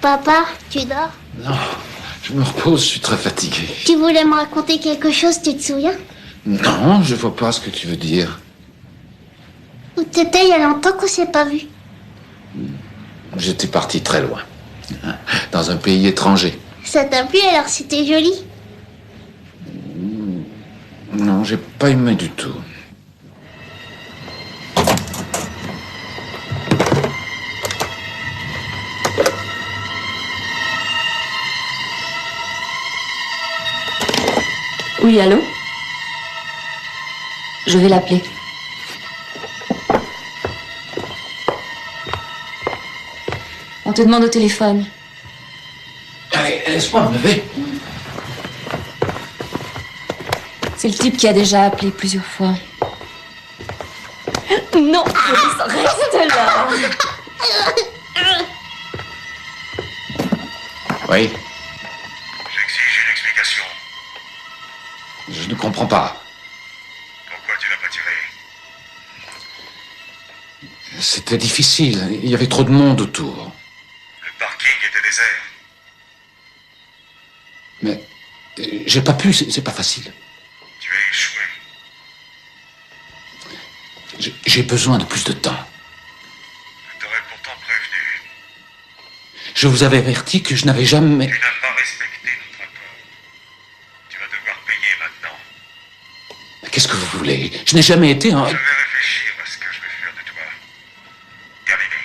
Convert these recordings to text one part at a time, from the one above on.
Papa, tu dors? Non, je me repose, je suis très fatigué. Tu voulais me raconter quelque chose, tu te souviens? Non, je vois pas ce que tu veux dire. Où t'étais il y a longtemps qu'on s'est pas vu? J'étais parti très loin, dans un pays étranger. Ça t'a plu alors, c'était joli? Non, j'ai pas aimé du tout. Oui, allô? Je vais l'appeler. On te demande au téléphone. Allez, laisse-moi me lever. C'est le type qui a déjà appelé plusieurs fois. Non, reste là. Oui, J'exige une explication. je ne comprends pas. Pourquoi tu l'as pas tiré? C'était difficile, il y avait trop de monde autour. Le parking était désert. Mais j'ai pas pu, c'est pas facile. Tu as échoué. J'ai besoin de plus de temps. Je t'aurais pourtant prévenu. Je vous avais averti que je n'avais jamais... Tu n'as pas respecté notre accord. Tu vas devoir payer maintenant. Qu'est-ce que vous voulez? Je n'ai jamais été un... Je vais réfléchir à ce que je vais faire de toi. Terminé.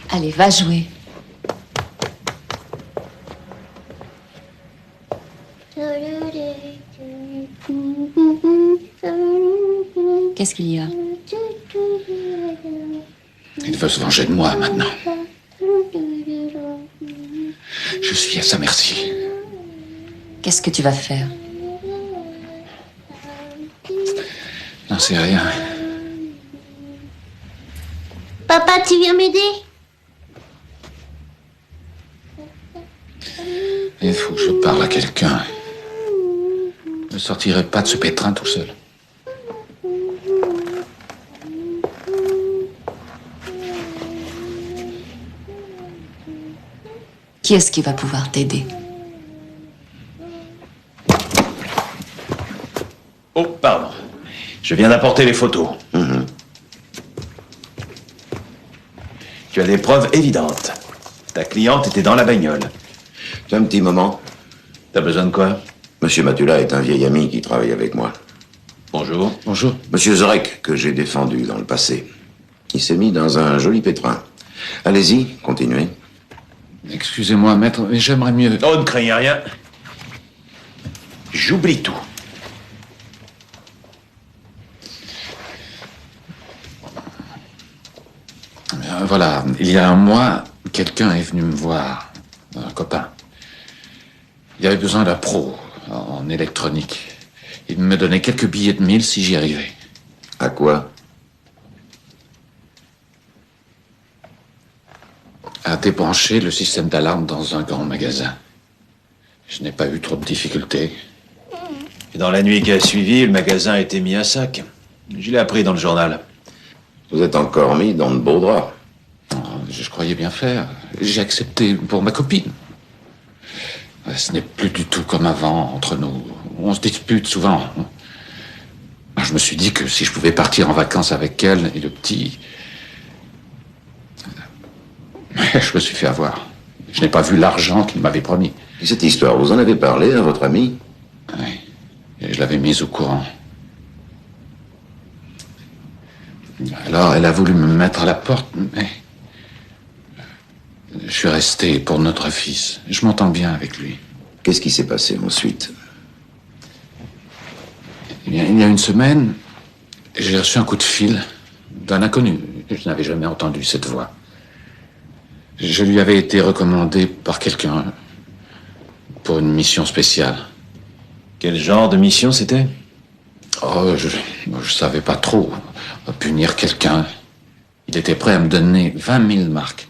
Allez, va jouer. Qu'est-ce qu'il y a? Il veut se venger de moi maintenant. Je suis à sa merci. Qu'est-ce que tu vas faire? Non, c'est rien. Papa, tu viens m'aider? Il faut que je parle à quelqu'un. Je ne sortirai pas de ce pétrin tout seul. Qui est-ce qui va pouvoir t'aider? Oh, pardon. Je viens d'apporter les photos. Tu as des preuves évidentes. Ta cliente était dans la bagnole. C'est un petit moment. T'as besoin de quoi? Monsieur Matula est un vieil ami qui travaille avec moi. Bonjour. Bonjour. Monsieur Zorek, que j'ai défendu dans le passé. Il s'est mis dans un joli pétrin. Allez-y, continuez. Excusez-moi, maître, mais j'aimerais mieux... Oh, ne craignez rien. J'oublie tout. Voilà, il y a un mois, quelqu'un est venu me voir, un copain. Il avait besoin d'un pro en électronique. Il me donnait quelques billets de 1000 si j'y arrivais. À quoi? À débrancher le système d'alarme dans un grand magasin. Je n'ai pas eu trop de difficultés. Et dans la nuit qui a suivi, le magasin a été mis à sac. Je l'ai appris dans le journal. Vous êtes encore mis dans de beaux draps. Je croyais bien faire. J'ai accepté pour ma copine. Ce n'est plus du tout comme avant entre nous. On se dispute souvent. Je me suis dit que si je pouvais partir en vacances avec elle et le petit... Je me suis fait avoir. Je n'ai pas vu l'argent qu'il m'avait promis. Et cette histoire, vous en avez parlé à votre ami? Oui. Et je l'avais mise au courant. Alors, elle a voulu me mettre à la porte, mais... Je suis resté pour notre fils. Je m'entends bien avec lui. Qu'est-ce qui s'est passé ensuite? Eh bien, il y a une semaine, j'ai reçu un coup de fil d'un inconnu. Je n'avais jamais entendu cette voix. Je lui avais été recommandé par quelqu'un pour une mission spéciale. Quel genre de mission c'était? Oh, je savais pas trop. Punir quelqu'un. Il était prêt à me donner 20 000 marks.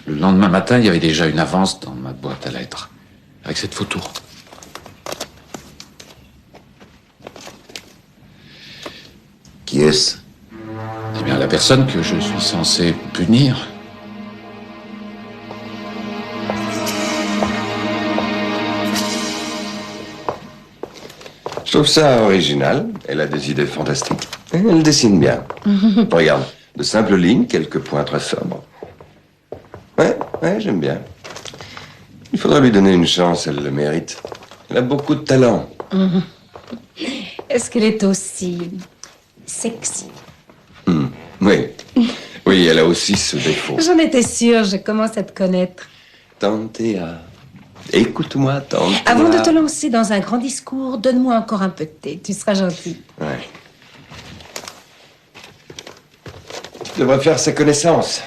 Le lendemain matin, il y avait déjà une avance dans ma boîte à lettres. Avec cette photo. Qui est-ce? Eh bien, la personne que je suis censé punir. Je trouve ça original. Elle a des idées fantastiques. Et elle dessine bien. Regarde, de simples lignes, quelques points très sobres. Ouais, j'aime bien. Il faudra lui donner une chance, elle le mérite. Elle a beaucoup de talent. Est-ce qu'elle est aussi sexy? Oui. Oui, elle a aussi ce défaut. J'en étais sûre, je commence à te connaître. Tantea. Écoute-moi, Tantea. Avant de te lancer dans un grand discours, donne-moi encore un peu de thé. Tu seras gentil. Ouais. Tu devrais faire sa connaissance.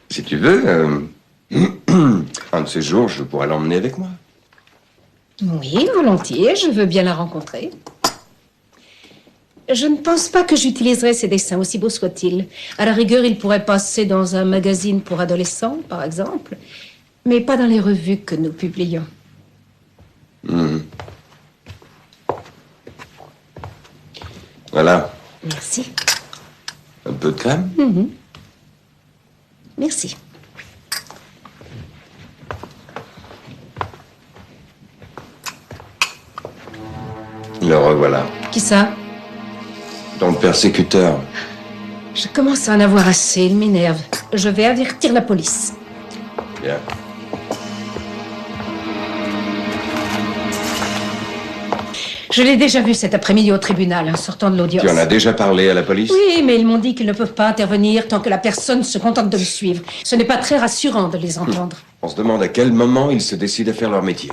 Si tu veux, un de ces jours, je pourrais l'emmener avec moi. Oui, volontiers, je veux bien la rencontrer. Je ne pense pas que j'utiliserai ces dessins, aussi beaux soient-ils. À la rigueur, ils pourraient passer dans un magazine pour adolescents, par exemple, mais pas dans les revues que nous publions. Voilà. Merci. Un peu de crème? Merci. Le revoilà. Qui ça? Ton persécuteur. Je commence à en avoir assez, il m'énerve. Je vais avertir la police. Bien. Je l'ai déjà vu cet après-midi au tribunal, en sortant de l'audience. Tu en as déjà parlé à la police? Oui, mais ils m'ont dit qu'ils ne peuvent pas intervenir tant que la personne se contente de me suivre. Ce n'est pas très rassurant de les entendre. On se demande à quel moment ils se décident à faire leur métier.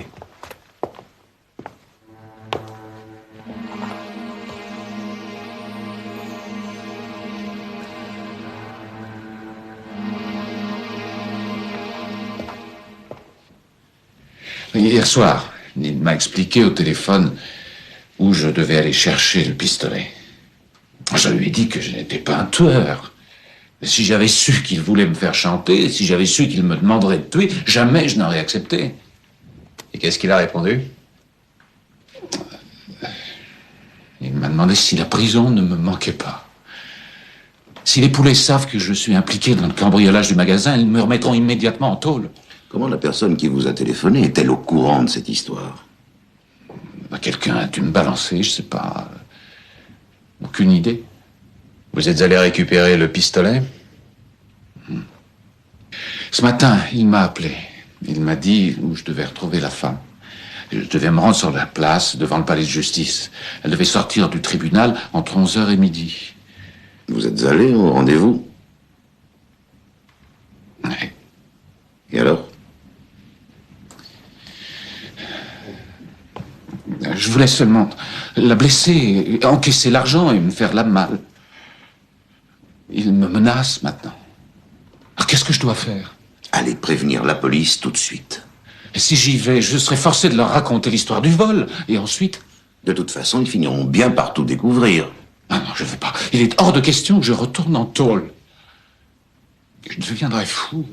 Hier soir, il m'a expliqué au téléphone où je devais aller chercher le pistolet. Je lui ai dit que je n'étais pas un tueur. Si j'avais su qu'il voulait me faire chanter, si j'avais su qu'il me demanderait de tuer, jamais je n'aurais accepté. Et qu'est-ce qu'il a répondu? Il m'a demandé si la prison ne me manquait pas. Si les poulets savent que je suis impliqué dans le cambriolage du magasin, ils me remettront immédiatement en tôle. Comment la personne qui vous a téléphoné est-elle au courant de cette histoire? Quelqu'un a dû me balancer, je sais pas. Aucune idée. Vous êtes allé récupérer le pistolet? Ce matin, il m'a appelé. Il m'a dit où je devais retrouver la femme. Je devais me rendre sur la place, devant le palais de justice. Elle devait sortir du tribunal entre 11h et midi. Vous êtes allé au rendez-vous? Ouais. Et alors? Je voulais seulement la blesser, encaisser l'argent et me faire la malle. Il me menace maintenant. Alors qu'est-ce que je dois faire? Allez prévenir la police tout de suite. Et si j'y vais, je serai forcé de leur raconter l'histoire du vol. Et ensuite? De toute façon, ils finiront bien par tout découvrir. Ah non, je ne veux pas. Il est hors de question que je retourne en tôle. Je deviendrai fou.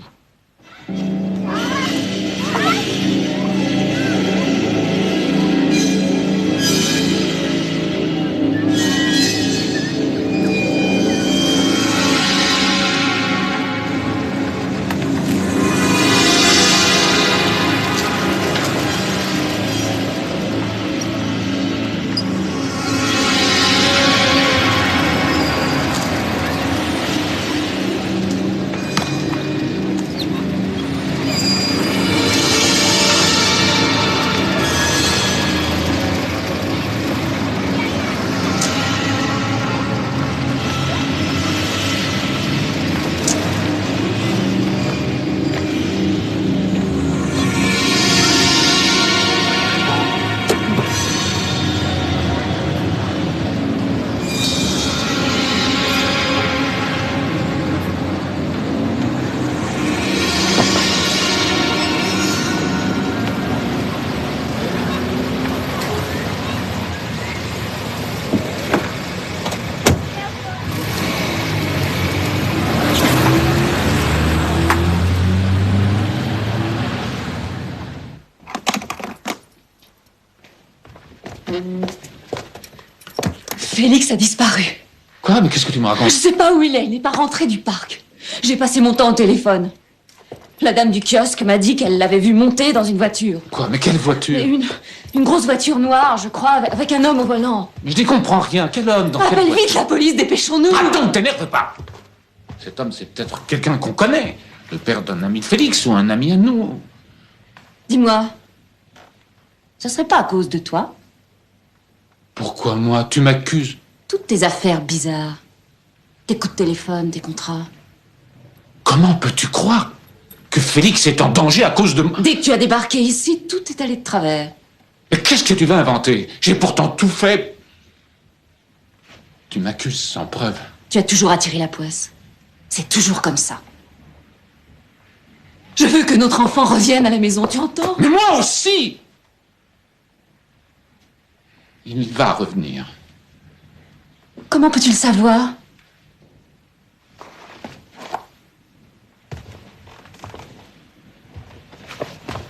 Félix a disparu. Quoi? Mais qu'est-ce que tu me Je racontes? sais pas où il n'est pas rentré du parc. J'ai passé mon temps au téléphone. La dame du kiosque m'a dit qu'elle l'avait vu monter dans une voiture. Quoi? Mais quelle voiture? Et une grosse voiture noire, je crois, avec un homme au volant. Je n'y comprends rien. Quel homme? Dans quelle Appelle voiture? vite la police, dépêchons-nous. Attends, t'énerve pas. Cet homme, c'est peut-être quelqu'un qu'on connaît. Le père d'un ami de Félix ou un ami à nous. Dis-moi, ça serait pas à cause de toi? Pourquoi moi? Tu m'accuses? Toutes tes affaires bizarres. Tes coups de téléphone, tes contrats. Comment peux-tu croire que Félix est en danger à cause de moi? Dès que tu as débarqué ici, tout est allé de travers. Mais qu'est-ce que tu vas inventer? J'ai pourtant tout fait. Tu m'accuses sans preuve. Tu as toujours attiré la poisse. C'est toujours comme ça. Je veux que notre enfant revienne à la maison, tu entends? Mais moi aussi! Il va revenir. Comment peux-tu le savoir?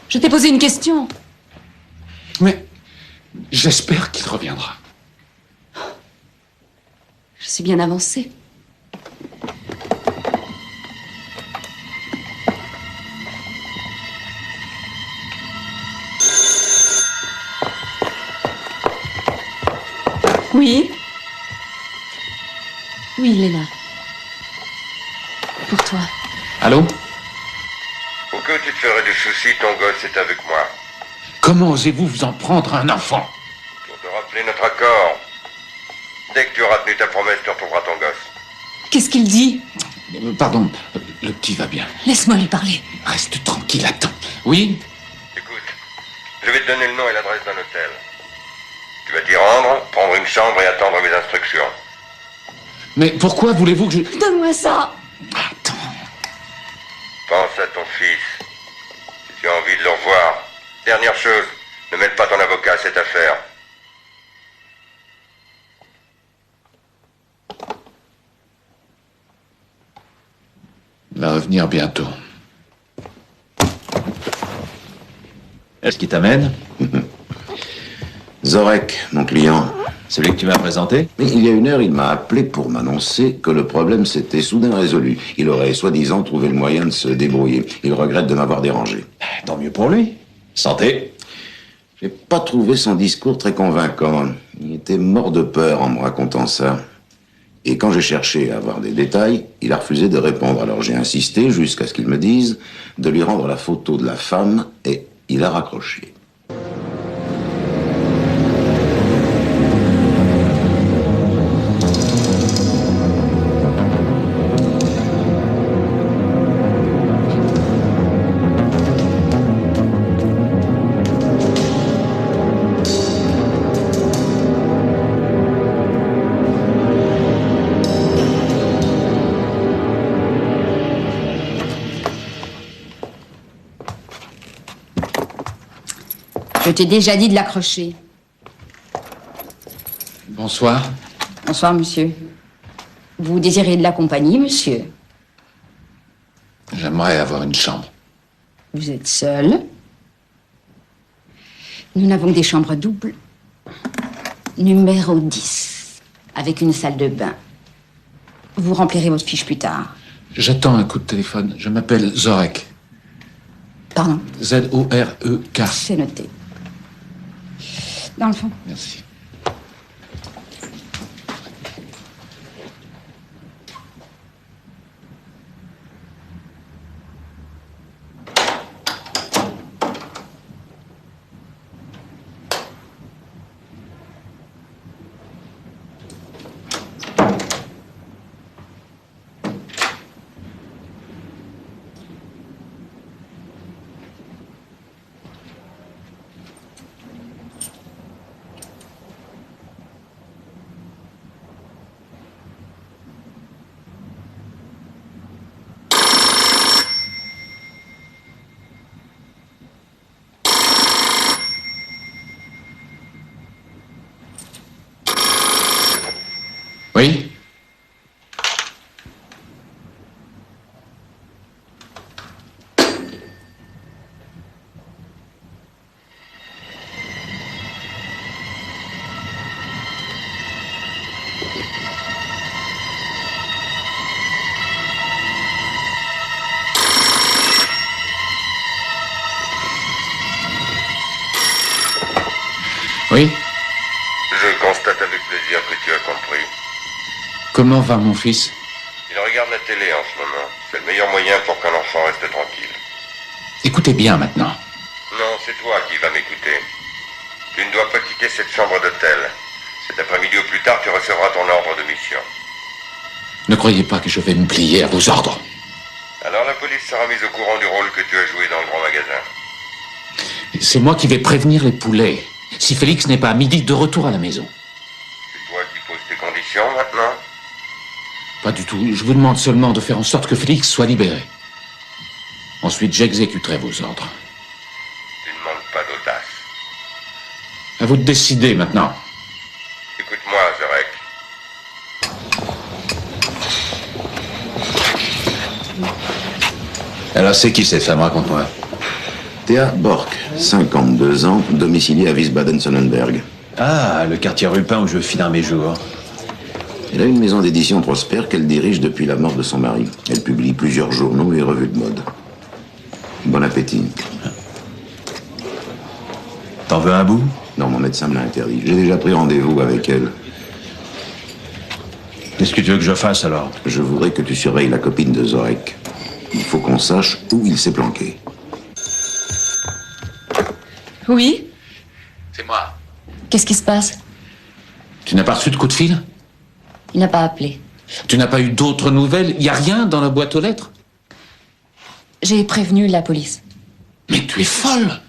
Je t'ai posé une question. Mais j'espère qu'il reviendra. Je suis bien avancée. Oui? Oui, il est là. Pour toi. Allô? Pour que tu te ferais du souci, ton gosse est avec moi. Comment osez-vous vous en prendre à un enfant? Pour te rappeler notre accord. Dès que tu auras tenu ta promesse, tu retrouveras ton gosse. Qu'est-ce qu'il dit? Pardon, le petit va bien. Laisse-moi lui parler. Reste tranquille, attends. Oui? Écoute, je vais te donner le nom et l'adresse d'un hôtel. Tu vas t'y rendre, prendre une chambre et attendre mes instructions. Mais pourquoi voulez-vous que je... Donne-moi ça! Attends. Pense à ton fils. Si tu as envie de le revoir. Dernière chose, ne mêle pas ton avocat à cette affaire. Il va revenir bientôt. Est-ce qu'il t'amène? Zorek, mon client. Celui que tu m'as présenté? Mais il y a une heure, il m'a appelé pour m'annoncer que le problème s'était soudain résolu. Il aurait soi-disant trouvé le moyen de se débrouiller. Il regrette de m'avoir dérangé. Tant mieux pour lui. Santé. J'ai pas trouvé son discours très convaincant. Il était mort de peur en me racontant ça. Et quand j'ai cherché à avoir des détails, il a refusé de répondre. Alors j'ai insisté jusqu'à ce qu'il me dise de lui rendre la photo de la femme et il a raccroché. Je t'ai déjà dit de l'accrocher. Bonsoir. Bonsoir, monsieur. Vous désirez de la compagnie, monsieur? J'aimerais avoir une chambre. Vous êtes seul? Nous n'avons que des chambres doubles. Numéro 10, avec une salle de bain. Vous remplirez votre fiche plus tard. J'attends un coup de téléphone. Je m'appelle Zorek. Pardon, Z-O-R-E-K. c'est noté. Dans le fond. Merci. Oui? Comment va mon fils? Il regarde la télé en ce moment. C'est le meilleur moyen pour qu'un enfant reste tranquille. Écoutez bien maintenant. Non, c'est toi qui vas m'écouter. Tu ne dois pas quitter cette chambre d'hôtel. Cet après-midi au plus tard, tu recevras ton ordre de mission. Ne croyez pas que je vais me plier à vos ordres. Alors la police sera mise au courant du rôle que tu as joué dans le grand magasin. C'est moi qui vais prévenir les poulets. Si Félix n'est pas à midi de retour à la maison. C'est toi qui poses tes conditions maintenant? Pas du tout. Je vous demande seulement de faire en sorte que Félix soit libéré. Ensuite, j'exécuterai vos ordres. Tu ne manques pas d'audace. À vous de décider maintenant. Écoute-moi, Zarek. Alors, c'est qui cette femme? Raconte-moi. Thea Bork, 52 ans, domiciliée à Wiesbaden-Sonnenberg. Ah, le quartier Rupin où je finir mes jours. Elle a une maison d'édition prospère qu'elle dirige depuis la mort de son mari. Elle publie plusieurs journaux et revues de mode. Bon appétit. T'en veux un bout? Non, mon médecin me l'a interdit. J'ai déjà pris rendez-vous avec elle. Qu'est-ce que tu veux que je fasse alors? Je voudrais que tu surveilles la copine de Zorek. Il faut qu'on sache où il s'est planqué. Oui? C'est moi. Qu'est-ce qui se passe? Tu n'as pas reçu de coup de fil? Il n'a pas appelé. Tu n'as pas eu d'autres nouvelles? Il n'y a rien dans la boîte aux lettres? J'ai prévenu la police. Mais tu es folle!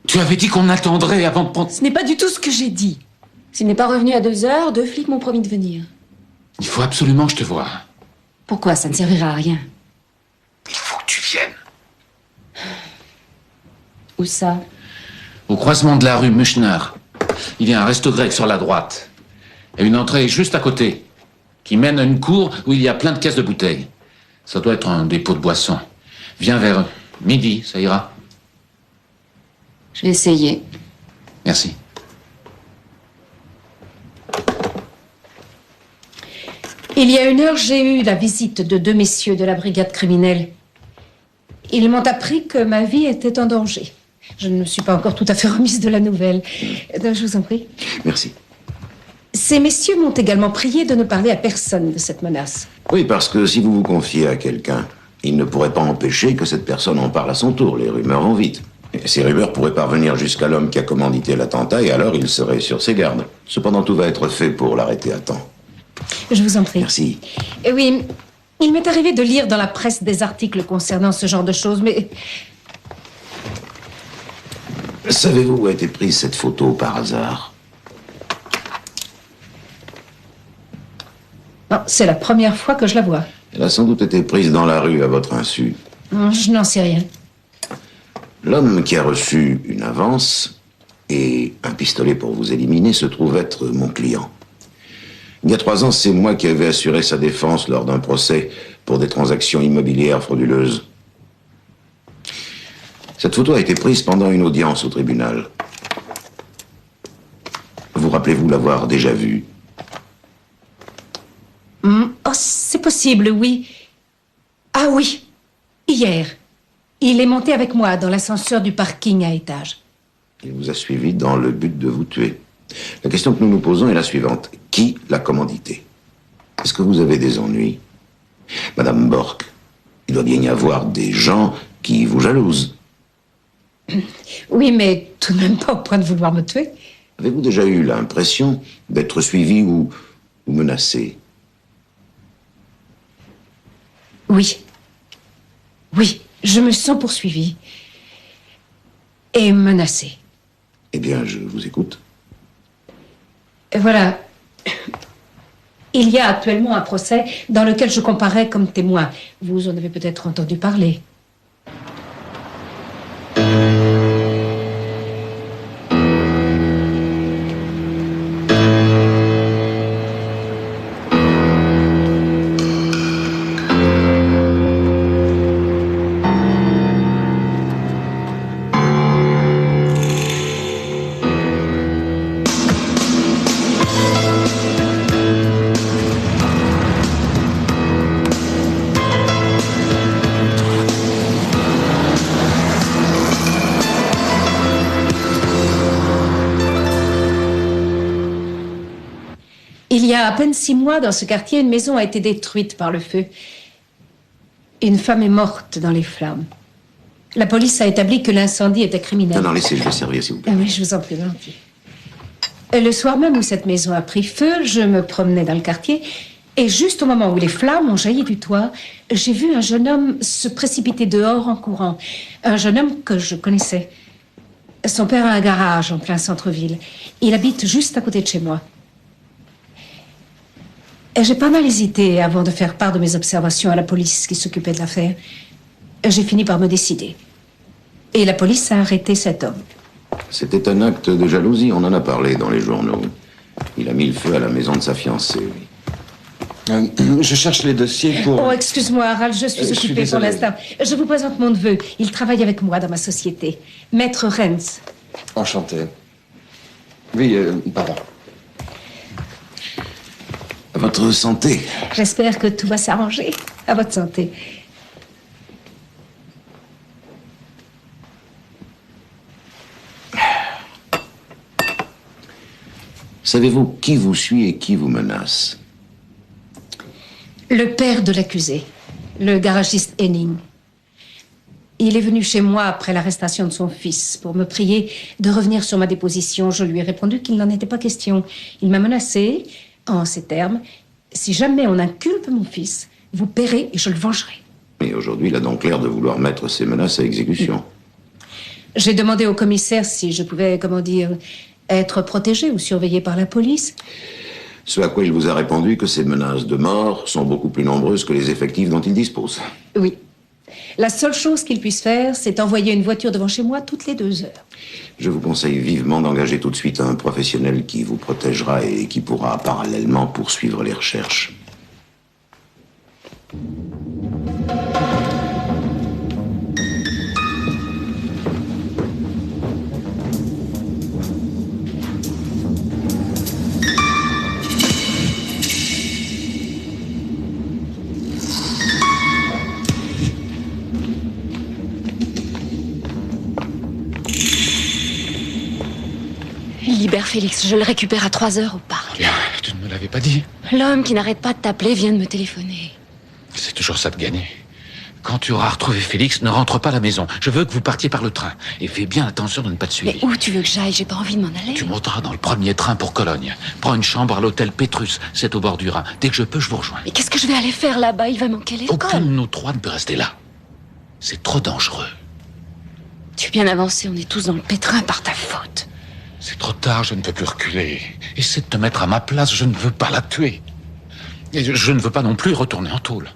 Tu avais dit qu'on attendrait avant de prendre... Ce n'est pas du tout ce que j'ai dit. S'il n'est pas revenu à 2 heures, 2 flics m'ont promis de venir. Il faut absolument que je te voie. Pourquoi? Ça ne servira à rien. Il faut que tu viennes. Où ça? Au croisement de la rue Muschner. Il y a un resto grec sur la droite. Et une entrée juste à côté, qui mène à une cour où il y a plein de caisses de bouteilles. Ça doit être un dépôt de boissons. Viens vers midi, ça ira? Je vais essayer. Merci. Il y a 1 heure, j'ai eu la visite de 2 messieurs de la brigade criminelle. Ils m'ont appris que ma vie était en danger. Je ne me suis pas encore tout à fait remise de la nouvelle. Je vous en prie. Merci. Ces messieurs m'ont également prié de ne parler à personne de cette menace. Oui, parce que si vous vous confiez à quelqu'un, il ne pourrait pas empêcher que cette personne en parle à son tour. Les rumeurs vont vite. Et ces rumeurs pourraient parvenir jusqu'à l'homme qui a commandité l'attentat, et alors il serait sur ses gardes. Cependant, tout va être fait pour l'arrêter à temps. Je vous en prie. Merci. Et oui, il m'est arrivé de lire dans la presse des articles concernant ce genre de choses, mais... Savez-vous où a été prise cette photo par hasard? Non, c'est la première fois que je la vois. Elle a sans doute été prise dans la rue à votre insu. Non, je n'en sais rien. L'homme qui a reçu une avance et un pistolet pour vous éliminer se trouve être mon client. Il y a 3 ans, c'est moi qui avais assuré sa défense lors d'un procès pour des transactions immobilières frauduleuses. Cette photo a été prise pendant une audience au tribunal. Vous rappelez-vous l'avoir déjà vue? Oh, c'est possible, oui. Ah oui, hier. Il est monté avec moi dans l'ascenseur du parking à étage. Il vous a suivi dans le but de vous tuer. La question que nous nous posons est la suivante. Qui l'a commandité? Est-ce que vous avez des ennuis? Madame Bork, il doit bien y avoir des gens qui vous jalousent. Oui, mais tout de même pas au point de vouloir me tuer. Avez-vous déjà eu l'impression d'être suivi ou menacé? Oui. Oui, je me sens poursuivie. Et menacée. Eh bien, je vous écoute. Et voilà. Il y a actuellement un procès dans lequel je comparais comme témoin. Vous en avez peut-être entendu parler. a à peine 6 mois, dans ce quartier, une maison a été détruite par le feu. Une femme est morte dans les flammes. La police a établi que l'incendie était criminel. Non, laissez, je vais servir, s'il vous plaît. Ah oui, je vous en prie, volontiers. Le soir même où cette maison a pris feu, je me promenais dans le quartier et juste au moment où les flammes ont jailli du toit, j'ai vu un jeune homme se précipiter dehors en courant. Un jeune homme que je connaissais. Son père a un garage en plein centre-ville. Il habite juste à côté de chez moi. Et j'ai pas mal hésité avant de faire part de mes observations à la police qui s'occupait de l'affaire. J'ai fini par me décider. Et la police a arrêté cet homme. C'était un acte de jalousie, on en a parlé dans les journaux. Il a mis le feu à la maison de sa fiancée, oui. Je cherche les dossiers pour... Oh, excuse-moi, Harald, je suis je suis occupée pour désolé. l'instant. Je vous présente mon neveu. Il travaille avec moi dans ma société. Maître Renz. Enchanté. Oui, pardon. À votre santé. J'espère que tout va s'arranger. À votre santé. Savez-vous qui vous suit et qui vous menace? Le père de l'accusé, le garagiste Henning. Il est venu chez moi après l'arrestation de son fils pour me prier de revenir sur ma déposition. Je lui ai répondu qu'il n'en était pas question. Il m'a menacé, en ces termes, si jamais on inculpe mon fils, vous paierez et je le vengerai. Et aujourd'hui, il a donc l'air de vouloir mettre ses menaces à exécution. J'ai demandé au commissaire si je pouvais, comment dire, être protégée ou surveillée par la police. Ce à quoi il vous a répondu que ces menaces de mort sont beaucoup plus nombreuses que les effectifs dont il dispose. Oui. La seule chose qu'il puisse faire, c'est envoyer une voiture devant chez moi toutes les 2 heures. Je vous conseille vivement d'engager tout de suite un professionnel qui vous protégera et qui pourra parallèlement poursuivre les recherches. Libère Félix, je le récupère à 3 heures au parc. Bien, tu ne me l'avais pas dit. L'homme qui n'arrête pas de t'appeler vient de me téléphoner. C'est toujours ça de gagner. Quand tu auras retrouvé Félix, ne rentre pas à la maison. Je veux que vous partiez par le train. Et fais bien attention de ne pas te Mais suivre. où tu veux que j'aille? J'ai pas envie de m'en aller. Tu monteras dans le premier train pour Cologne. Prends une chambre à l'hôtel Pétrus, c'est au bord du Rhin. Dès que je peux, je vous rejoins. Mais qu'est-ce que je vais aller faire là-bas? Il va manquer l'école. Aucun de nous trois ne peut rester là. C'est trop dangereux. Tu es bien avancé, on est tous dans le pétrin par ta faute. C'est trop tard, je ne peux plus reculer. Essaie de te mettre à ma place, je ne veux pas la tuer. Et je ne veux pas non plus retourner en tôle.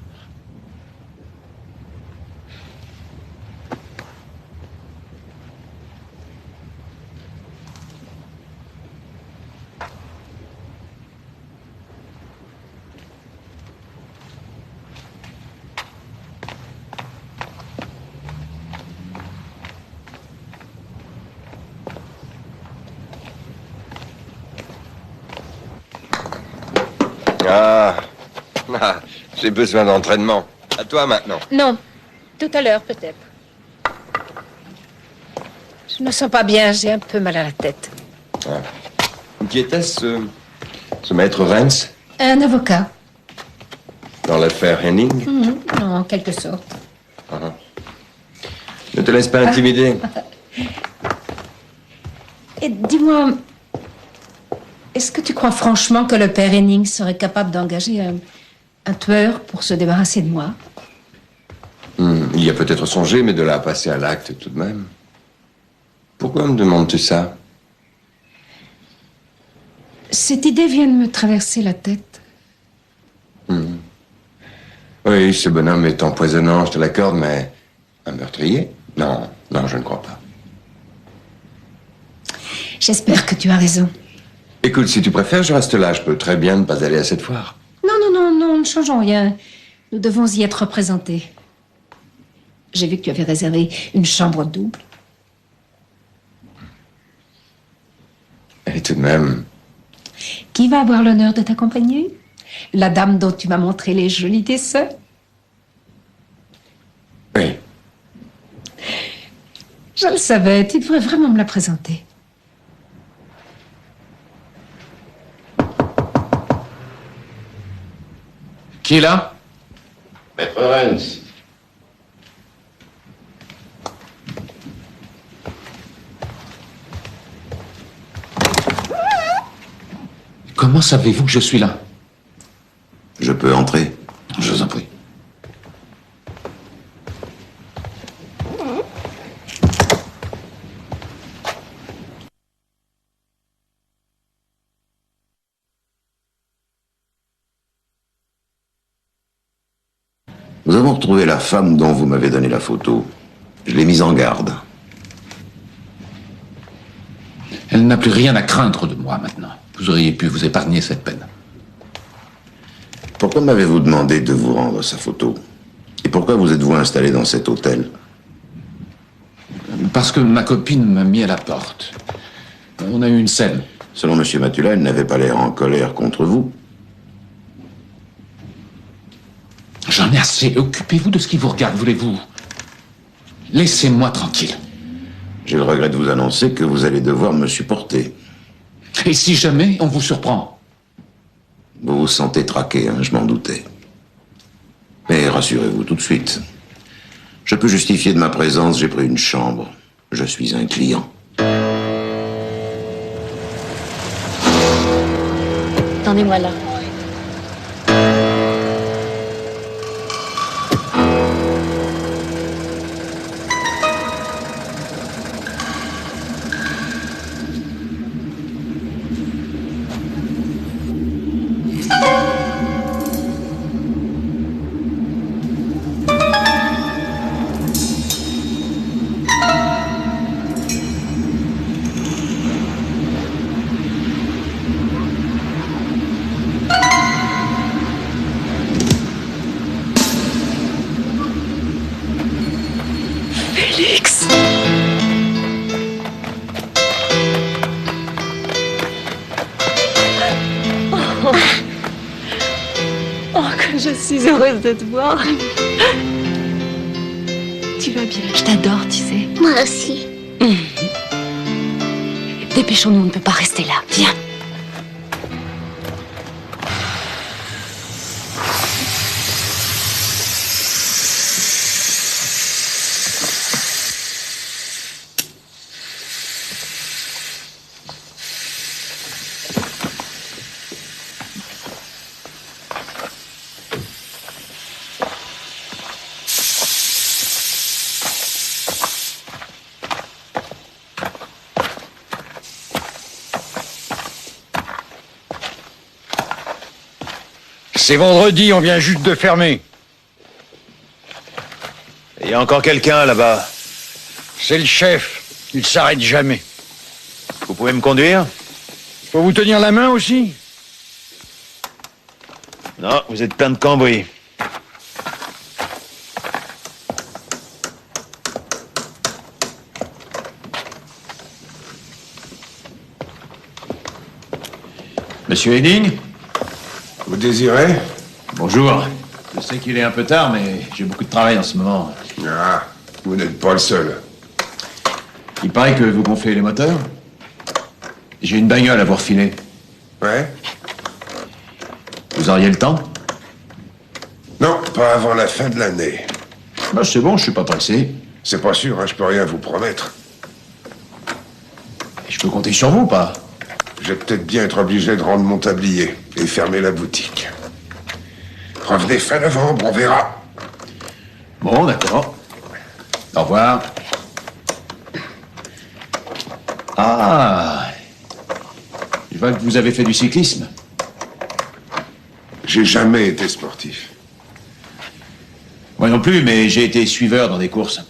J'ai besoin d'entraînement. À toi maintenant. Non, tout à l'heure peut-être. Je ne me sens pas bien, j'ai un peu mal à la tête. Qui était-ce, ce maître Renz, Un avocat. dans l'affaire Henning? En quelque sorte. Ne te laisse pas intimider. Et dis-moi, est-ce que tu crois franchement que le père Henning serait capable d'engager un tueur pour se débarrasser de moi? Il y a peut-être songé, mais de là à passer à l'acte tout de même. Pourquoi me demandes-tu ça? Cette idée vient de me traverser la tête. Oui, ce bonhomme est empoisonnant, je te l'accorde, mais un meurtrier? Non, non, je ne crois pas. J'espère que tu as raison. Écoute, si tu préfères, je reste là. Je peux très bien ne pas aller à cette foire. Non, ne changeons rien. Nous devons y être représentés. J'ai vu que tu avais réservé une chambre double. Et tout de même, Qui va avoir l'honneur de t'accompagner? La dame dont tu m'as montré les jolis dessins? oui. Je le savais, tu devrais vraiment me la présenter. Qui est là? Maître Renz. Comment savez-vous que je suis là? Je peux entrer? Je vous en prie. Nous avons retrouvé la femme dont vous m'avez donné la photo. Je l'ai mise en garde. Elle n'a plus rien à craindre de moi maintenant. Vous auriez pu vous épargner cette peine. Pourquoi m'avez-vous demandé de vous rendre sa photo? Et pourquoi vous êtes-vous installé dans cet hôtel? Parce que ma copine m'a mis à la porte. On a eu une scène. Selon M. Matula, elle n'avait pas l'air en colère contre vous. J'en ai assez. Occupez-vous de ce qui vous regarde, voulez-vous? Laissez-moi tranquille. J'ai le regret de vous annoncer que vous allez devoir me supporter. Et si jamais on vous surprend? Vous vous sentez traqué, hein, je m'en doutais. Mais rassurez-vous tout de suite. Je peux justifier de ma présence, j'ai pris une chambre. Je suis un client. Attendez-moi là. Félix. Oh, que je suis heureuse de te voir. Tu vas bien, je t'adore, tu sais. Moi aussi. Dépêchons-nous, on ne peut pas rester là. Viens. C'est vendredi, on vient juste de fermer. Il y a encore quelqu'un là-bas. C'est le chef, il s'arrête jamais. Vous pouvez me conduire? Faut vous tenir la main aussi? Non, vous êtes plein de cambris. Monsieur Henning? Vous désirez? Bonjour. Je sais qu'il est un peu tard, mais j'ai beaucoup de travail en ce moment. Ah, vous n'êtes pas le seul. Il paraît que vous gonflez les moteurs. J'ai une bagnole à vous refiler. Ouais? Vous auriez le temps? Non, pas avant la fin de l'année. Bah, c'est bon, je suis pas pressé. C'est pas sûr, hein, je peux rien vous promettre. Je peux compter sur vous, pas? Je vais peut-être bien être obligé de rendre mon tablier et fermer la boutique. Revenez fin novembre, on verra. Bon, d'accord. Au revoir. Ah! Je vois que vous avez fait du cyclisme. J'ai jamais été sportif. Moi non plus, mais j'ai été suiveur dans des courses.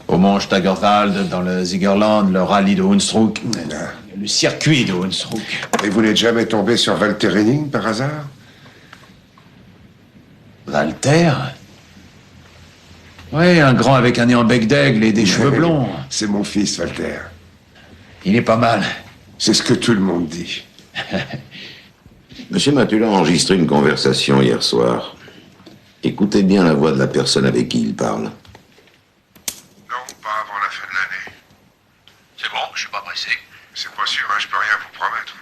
Au Mont Staggerwald, dans le Siegerland, le rallye de Hunsrück, le circuit de Hunsrück. Et vous n'êtes jamais tombé sur Walter Henning, par hasard? Walter? Oui, un grand avec un nez en bec d'aigle et des cheveux blonds. C'est mon fils, Walter. Il est pas mal. C'est ce que tout le monde dit. Monsieur Matula a enregistré une conversation hier soir. Écoutez bien la voix de la personne avec qui il parle. Non, pas avant la fin de l'année. C'est bon, je suis pas pressé. C'est pas sûr, hein, je peux rien vous promettre.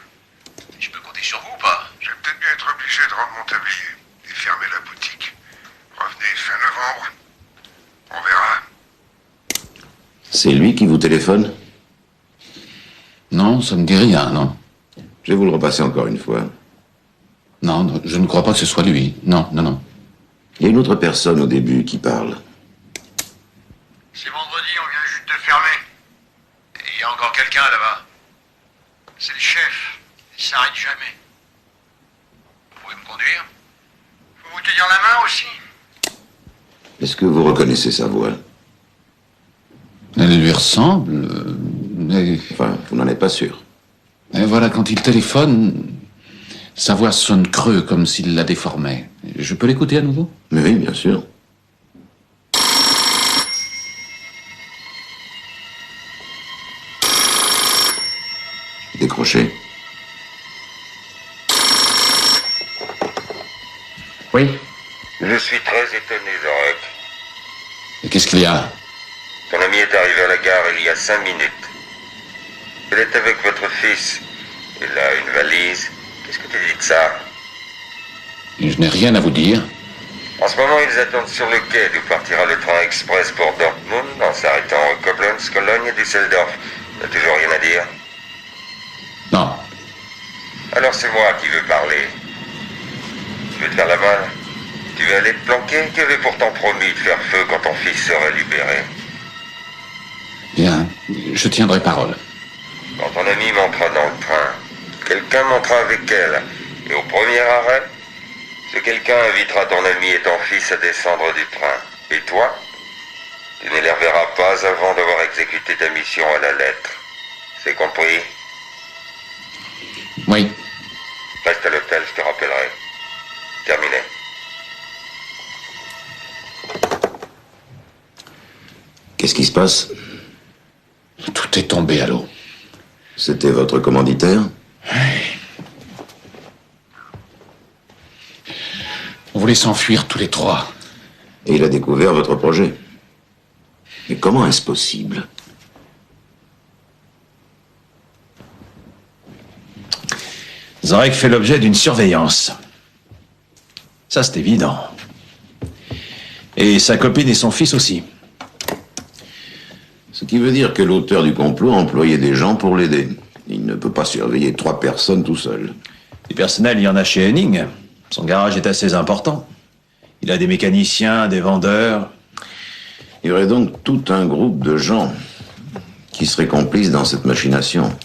Je peux compter sur vous ou pas? Je vais peut-être bien être obligé de rendre mon tablier et fermer la boutique. Revenez fin novembre. On verra. C'est lui qui vous téléphone? Non, ça me dit rien, non. Je vais vous le repasser encore une fois. Non, je ne crois pas que ce soit lui. Non, non, non. Il y a une autre personne au début qui parle. C'est vendredi, on vient juste de fermer. Et il y a encore quelqu'un là-bas. C'est le chef. Il s'arrête jamais. Vous pouvez me conduire? Faut vous tenir la main aussi? Est-ce que vous reconnaissez sa voix? Elle lui ressemble, mais... Enfin, vous n'en êtes pas sûr. Et voilà, quand il téléphone, sa voix sonne creux, comme s'il la déformait. Je peux l'écouter à nouveau? Mais oui, bien sûr. Décrochez. Oui. Je suis très étonné, Zorek. Et qu'est-ce qu'il y a? Ton ami est arrivé à la gare il y a 5 minutes. Il est avec votre fils. Il a une valise. Qu'est-ce que tu dis de ça? Je n'ai rien à vous dire. En ce moment, ils attendent sur le quai d'où partira le train express pour Dortmund en s'arrêtant à Koblenz, Cologne et Düsseldorf. T'as toujours rien à dire? Non. Alors c'est moi qui veux parler. Tu veux te faire la malle? Tu veux aller te planquer? Tu avais pourtant promis de faire feu quand ton fils serait libéré. Bien, je tiendrai parole. Quand ton ami montera dans le train, quelqu'un montera avec elle. Et au premier arrêt, ce quelqu'un invitera ton ami et ton fils à descendre du train. Et toi, tu ne les reverras pas avant d'avoir exécuté ta mission à la lettre. C'est compris? Oui. Reste à l'hôtel, je te rappellerai. Terminé. Qu'est-ce qui se passe? Tout est tombé à l'eau. C'était votre commanditaire? On voulait s'enfuir tous les trois. Et il a découvert votre projet. Mais comment est-ce possible? Zorek fait l'objet d'une surveillance. Ça, c'est évident. Et sa copine et son fils aussi. Ce qui veut dire que l'auteur du complot a employé des gens pour l'aider. Il ne peut pas surveiller 3 personnes tout seul. Du personnel, il y en a chez Henning. Son garage est assez important. Il a des mécaniciens, des vendeurs. Il y aurait donc tout un groupe de gens qui seraient complices dans cette machination.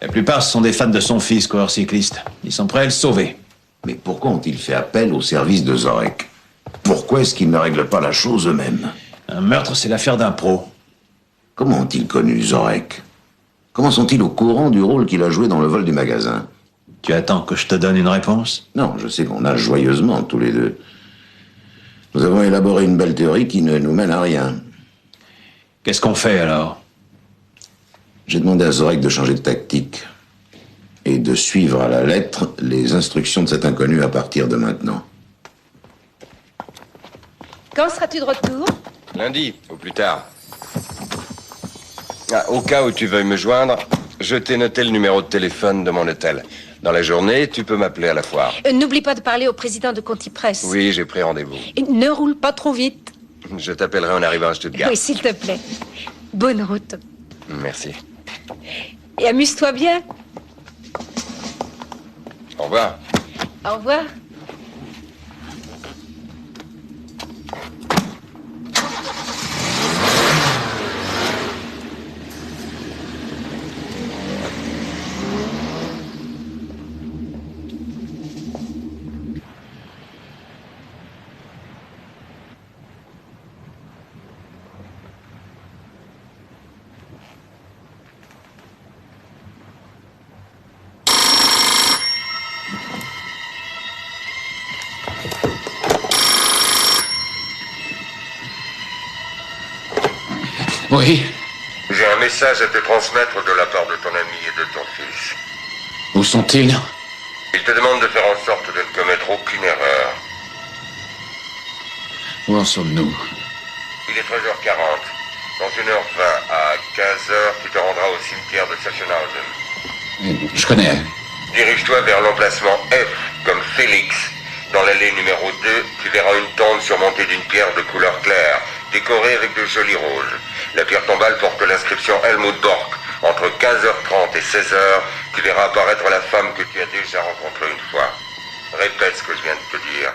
La plupart sont des fans de son fils, coureur cycliste. Ils sont prêts à le sauver. Mais pourquoi ont-ils fait appel au service de Zorek? Pourquoi est-ce qu'ils ne règlent pas la chose eux-mêmes? Un meurtre, c'est l'affaire d'un pro. Comment ont-ils connu Zorek? Comment sont-ils au courant du rôle qu'il a joué dans le vol du magasin? Tu attends que je te donne une réponse? Non, je sais qu'on nage joyeusement tous les deux. Nous avons élaboré une belle théorie qui ne nous mène à rien. Qu'est-ce qu'on fait alors? J'ai demandé à Zorek de changer de tactique et de suivre à la lettre les instructions de cet inconnu à partir de maintenant. Quand seras-tu de retour? Lundi, au plus tard. Ah, au cas où tu veuilles me joindre, je t'ai noté le numéro de téléphone de mon hôtel. Dans la journée, tu peux m'appeler à la foire. N'oublie pas de parler au président de Conti Press. Oui, j'ai pris rendez-vous. Et ne roule pas trop vite. Je t'appellerai en arrivant à Stuttgart. Oui, s'il te plaît. Bonne route. Merci. Et amuse-toi bien. Au revoir. Au revoir. Oui. J'ai un message à te transmettre de la part de ton ami et de ton fils. Où sont-ils? Il te demande de faire en sorte de ne commettre aucune erreur. Où en sommes-nous? Il est 13h40. Dans 1h20 à 15h, tu te rendras au cimetière de Sachsenhausen. Je connais. Dirige-toi vers l'emplacement F, comme Félix, Dans l'allée numéro 2, tu verras une tombe surmontée d'une pierre de couleur claire, décorée avec de jolis roses. La pierre tombale porte l'inscription Helmut Bork. Entre 15h30 et 16h, tu verras apparaître la femme que tu as déjà rencontrée une fois. Répète ce que je viens de te dire.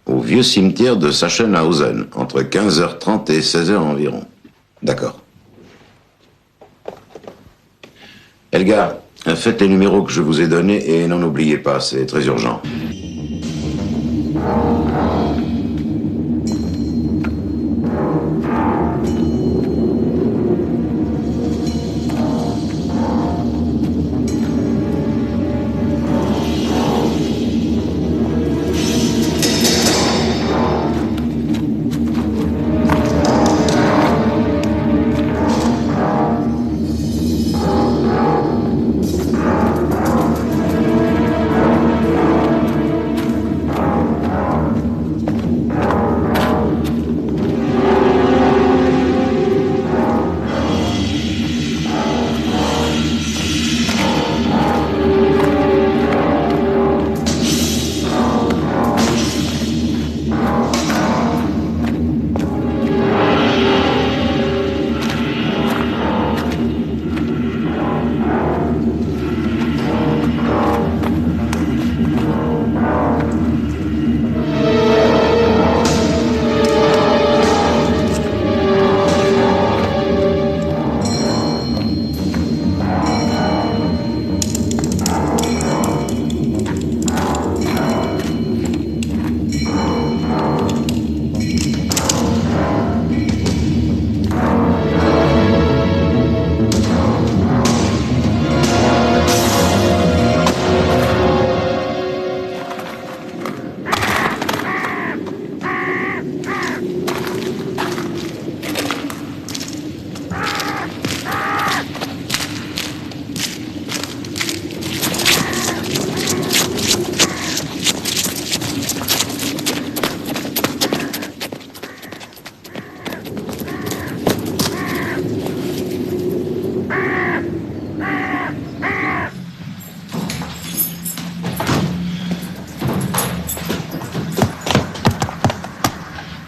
Au vieux cimetière de Sachsenhausen, entre 15h30 et 16h environ. D'accord. Elgar, faites les numéros que je vous ai donnés et n'en oubliez pas, c'est très urgent.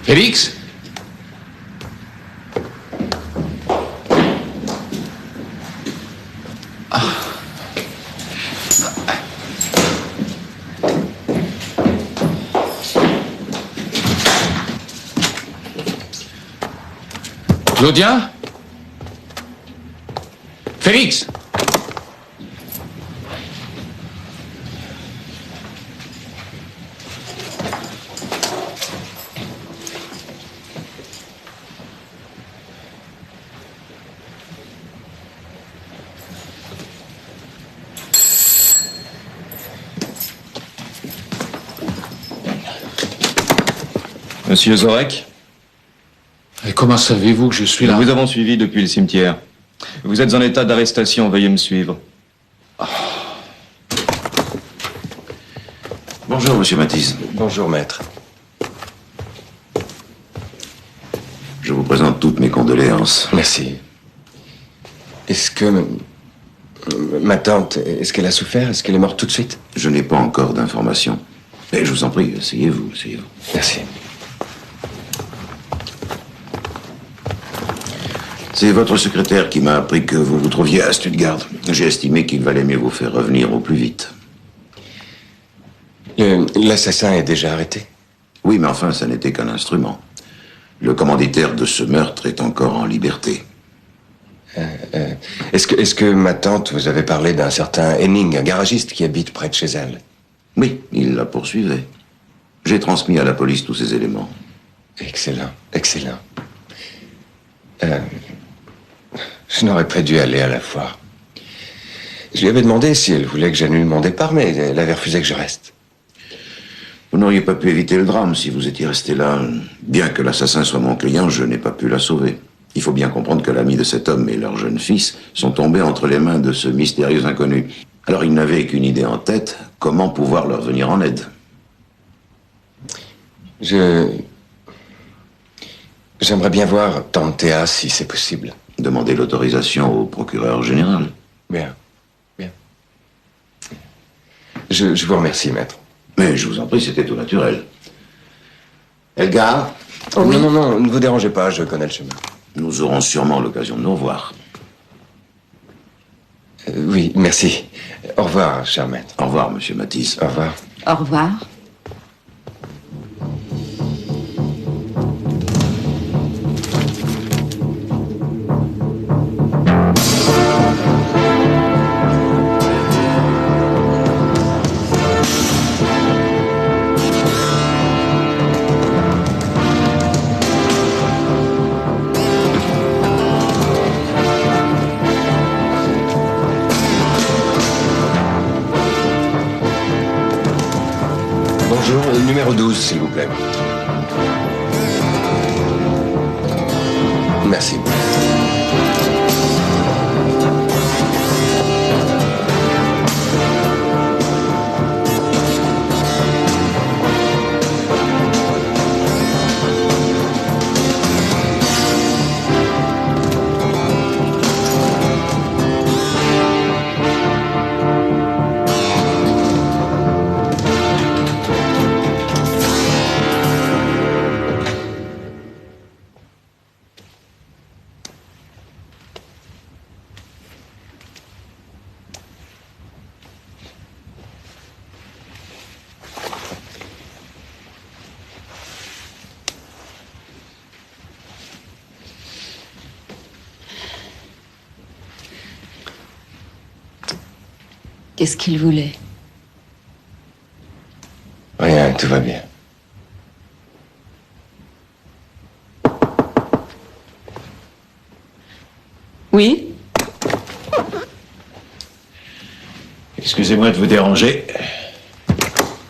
Félix? Claudia? Félix? Monsieur Zorek? Et comment savez-vous que je suis là? Nous vous avons suivi depuis le cimetière. Vous êtes en état d'arrestation, veuillez me suivre. Bonjour, monsieur Matisse. Bonjour, maître. Je vous présente toutes mes condoléances. Merci. Est-ce que... ma tante, est-ce qu'elle a souffert? Est-ce qu'elle est morte tout de suite? Je n'ai pas encore d'informations. Mais je vous en prie, essayez-vous, essayez-vous. Merci. C'est votre secrétaire qui m'a appris que vous vous trouviez à Stuttgart. J'ai estimé qu'il valait mieux vous faire revenir au plus vite. L'assassin est déjà arrêté? Oui, mais enfin, ça n'était qu'un instrument. Le commanditaire de ce meurtre est encore en liberté. Est-ce que ma tante vous avait parlé d'un certain Henning, un garagiste qui habite près de chez elle? Oui, il la poursuivait. J'ai transmis à la police tous ces éléments. Excellent, excellent. Je n'aurais pas dû aller à la foire. Je lui avais demandé si elle voulait que j'annule mon départ, mais elle avait refusé que je reste. Vous n'auriez pas pu éviter le drame si vous étiez resté là. Bien que l'assassin soit mon client, je n'ai pas pu la sauver. Il faut bien comprendre que l'ami de cet homme et leur jeune fils sont tombés entre les mains de ce mystérieux inconnu. Alors il n'avait qu'une idée en tête, comment pouvoir leur venir en aide. J'aimerais bien voir tante Théa, si c'est possible. Demandez l'autorisation au procureur général. Bien, bien. Je vous remercie, maître. Mais je vous en prie, c'était tout naturel. Elgar? Non, non, non, ne vous dérangez pas, je connais le chemin. Nous aurons sûrement l'occasion de nous revoir. Oui, merci. Au revoir, cher maître. Au revoir, monsieur Matisse. Au revoir. Au revoir. Bonjour, numéro 12, s'il vous plaît. Merci. Qu'est-ce qu'il voulait? Rien, tout va bien. Oui? Excusez-moi de vous déranger.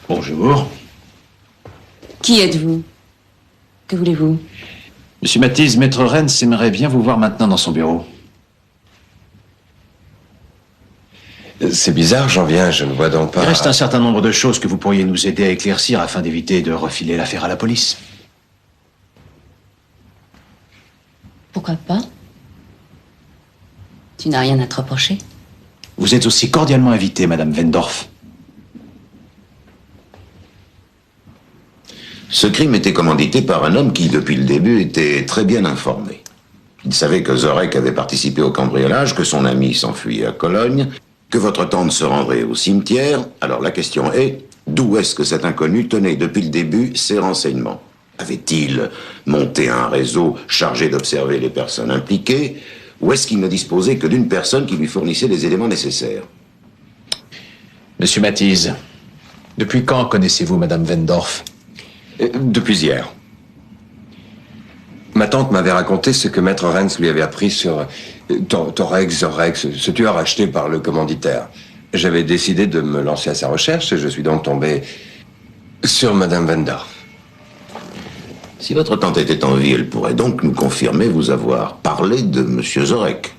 Bonjour. Qui êtes-vous? Que voulez-vous? Monsieur Matisse, Maître Rennes aimerait bien vous voir maintenant dans son bureau. C'est bizarre, j'en viens, je ne vois donc pas... Il reste un certain nombre de choses que vous pourriez nous aider à éclaircir afin d'éviter de refiler l'affaire à la police. Pourquoi pas? Tu n'as rien à te reprocher? Vous êtes aussi cordialement invitée, Madame Wendorf. Ce crime était commandité par un homme qui, depuis le début, était très bien informé. Il savait que Zorek avait participé au cambriolage, que son ami s'enfuyait à Cologne, que votre tante se rendrait au cimetière. Alors la question est, d'où est-ce que cet inconnu tenait depuis le début ces renseignements? Avait-il monté un réseau chargé d'observer les personnes impliquées? Ou est-ce qu'il ne disposait que d'une personne qui lui fournissait les éléments nécessaires? Monsieur Matisse, depuis quand connaissez-vous Madame Wendorf? Depuis hier. Ma tante m'avait raconté ce que Maître Rennes lui avait appris sur Torek, Zorek, ce tueur acheté par le commanditaire. J'avais décidé de me lancer à sa recherche et je suis donc tombé sur Madame Wendorf. Si votre tante était en vie, elle pourrait donc nous confirmer vous avoir parlé de Monsieur Zorek.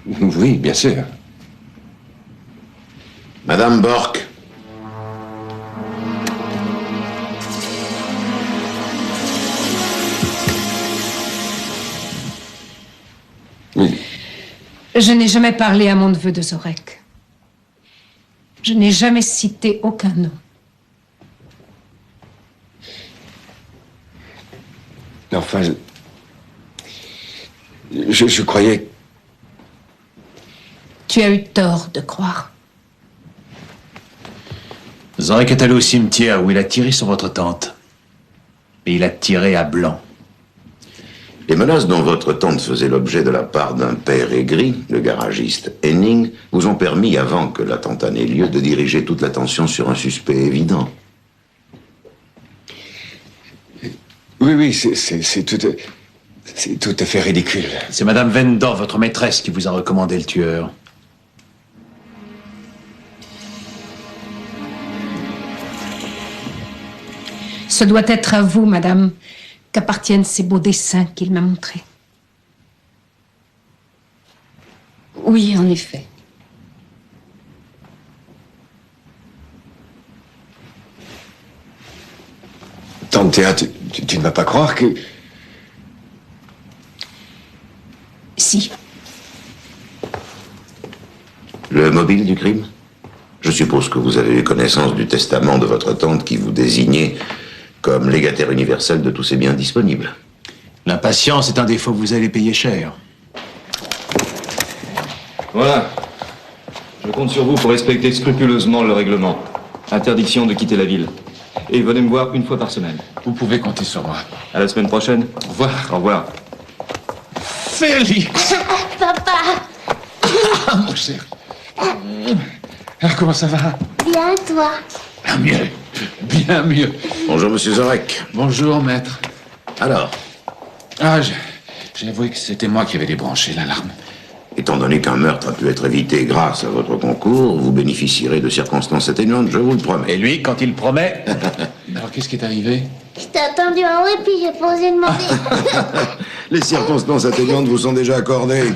Oui, bien sûr. Madame Bork. Oui. Je n'ai jamais parlé à mon neveu de Zorek. Je n'ai jamais cité aucun nom. Enfin, je croyais... Tu as eu tort de croire. Zorek est allé au cimetière où il a tiré sur votre tante. Et il a tiré à blanc. Les menaces dont votre tante faisait l'objet de la part d'un père aigri, le garagiste Henning, vous ont permis, avant que l'attentat n'ait lieu, de diriger toute l'attention sur un suspect évident. Oui, c'est tout à fait ridicule. C'est Madame Wendorf, votre maîtresse, qui vous a recommandé le tueur. Ce doit être à vous, madame, qu'appartiennent ces beaux dessins qu'il m'a montrés. Oui, en effet. Tante Théa, tu ne vas pas croire que... Si. Le mobile du crime? Je Je suppose que vous avez eu connaissance du testament de votre tante qui vous désignait comme légataire universel de tous ses biens disponibles. L'impatience est un défaut que vous allez payer cher. Voilà. Je compte sur vous pour respecter scrupuleusement le règlement. Interdiction de quitter la ville. Et venez me voir une fois par semaine. Vous pouvez compter sur moi. À la semaine prochaine. Au revoir. Au revoir. Félix! Papa, Ah, mon cher. Alors, comment ça va? bien toi. Ah, mieux. Bien mieux. Bonjour, monsieur Zorek. Bonjour, maître. Alors, Ah, j'ai avoué que c'était moi qui avais débranché l'alarme. étant donné qu'un meurtre a pu être évité grâce à votre concours, vous bénéficierez de circonstances atténuantes, je vous le promets. Et lui, quand il promet... Alors, qu'est-ce qui est arrivé? Je t'ai attendu en haut et puis j'ai posé demander. Les circonstances atténuantes vous sont déjà accordées.